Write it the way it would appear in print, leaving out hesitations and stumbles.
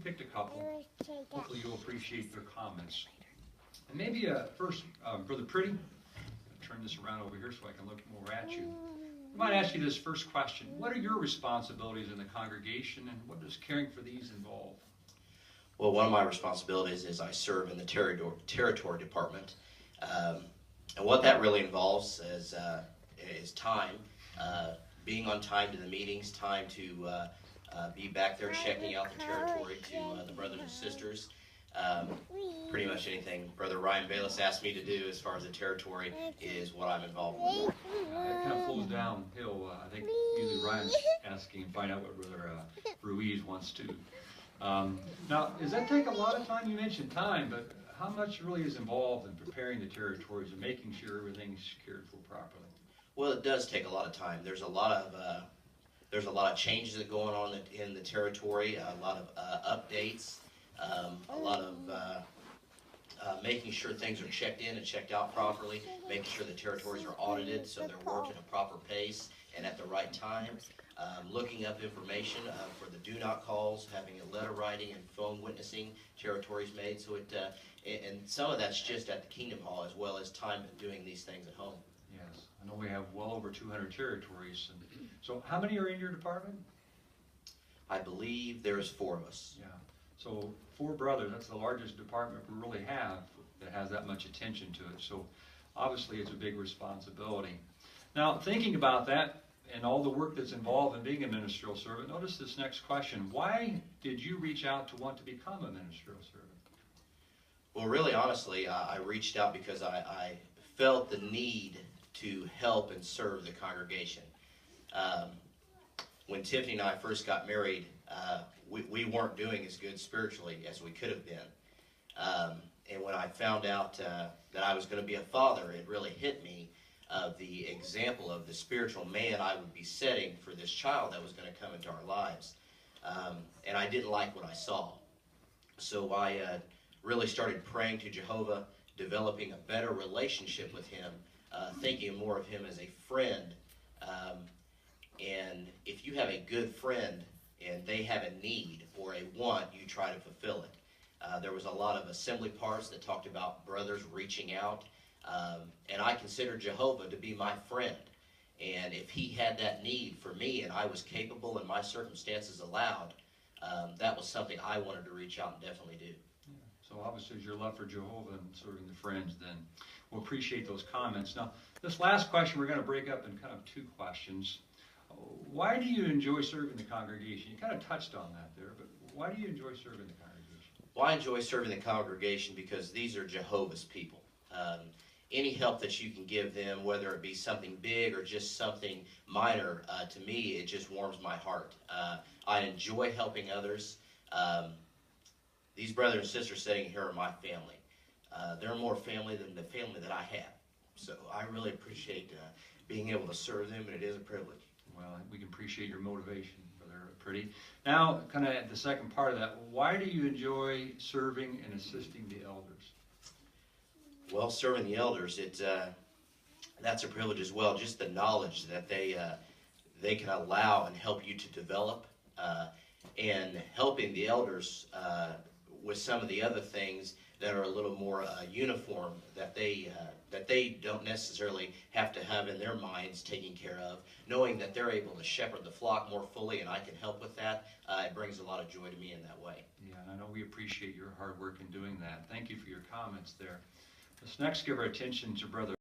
picked a couple. Hopefully you'll appreciate their comments. And maybe first, Brother Pretty, I'll turn this around over here so I can look more at you. I might ask you this first question. What are your responsibilities in the congregation, and what does caring for these involve? Well, one of my responsibilities is I serve in the territory department. And what that really involves is time, being on time to the meetings, time to be back there checking out the territory to the brothers and sisters. Pretty much anything Brother Ryan Bayless asked me to do as far as the territory is what I'm involved with. It kind of flows downhill. I think usually Ryan's asking and find out what Brother Ruiz wants to. Now, does that take a lot of time? You mentioned time, but how much really is involved in preparing the territories and making sure everything's cared for properly? Well, it does take a lot of time. There's a lot of changes that go on in the territory, a lot of updates, a lot of making sure things are checked in and checked out properly, making sure the territories are audited so they're worked at a proper pace and at the right time, looking up information for the do not calls, having a letter writing and phone witnessing territories made. So and some of that's just at the Kingdom Hall as well as time doing these things at home. Yes, I know we have well over 200 territories. And so how many are in your department? I believe there's 4 of us. Yeah, so 4 brothers, that's the largest department we really have that has that much attention to it. So obviously it's a big responsibility. Now, thinking about that and all the work that's involved in being a ministerial servant, notice this next question. Why did you reach out to want to become a ministerial servant? Well, really, honestly, I reached out because I felt the need to help and serve the congregation. When Tiffany and I first got married, we weren't doing as good spiritually as we could have been. And when I found out that I was going to be a father, it really hit me of the example of the spiritual man I would be setting for this child that was going to come into our lives. And I didn't like what I saw. So I really started praying to Jehovah, developing a better relationship with him, thinking more of him as a friend. And if you have a good friend and they have a need or a want, you try to fulfill it. There was a lot of assembly parts that talked about brothers reaching out. And I considered Jehovah to be my friend. And if he had that need for me and I was capable and my circumstances allowed, that was something I wanted to reach out and definitely do. Yeah. So obviously your love for Jehovah and serving the friends, then we'll appreciate those comments. Now, this last question we're going to break up in kind of 2 questions. Why do you enjoy serving the congregation? You kind of touched on that there, but why do you enjoy serving the congregation? Well, I enjoy serving the congregation because these are Jehovah's people. Any help that you can give them, whether it be something big or just something minor, to me, it just warms my heart. I enjoy helping others. These brothers and sisters sitting here are my family. They're more family than the family that I have. So I really appreciate being able to serve them, and it is a privilege. Well, we can appreciate your motivation, Brother Pretty. Now, kind of the second part of that, why do you enjoy serving and assisting the elders? Well, serving the elders, that's a privilege as well. Just the knowledge that they can allow and help you to develop, and helping the elders with some of the other things that are a little more uniform that they don't necessarily have to have in their minds taken care of, knowing that they're able to shepherd the flock more fully and I can help with that. It brings a lot of joy to me in that way. Yeah, and I know we appreciate your hard work in doing that. Thank you for your comments there. Let's next give our attention to Brother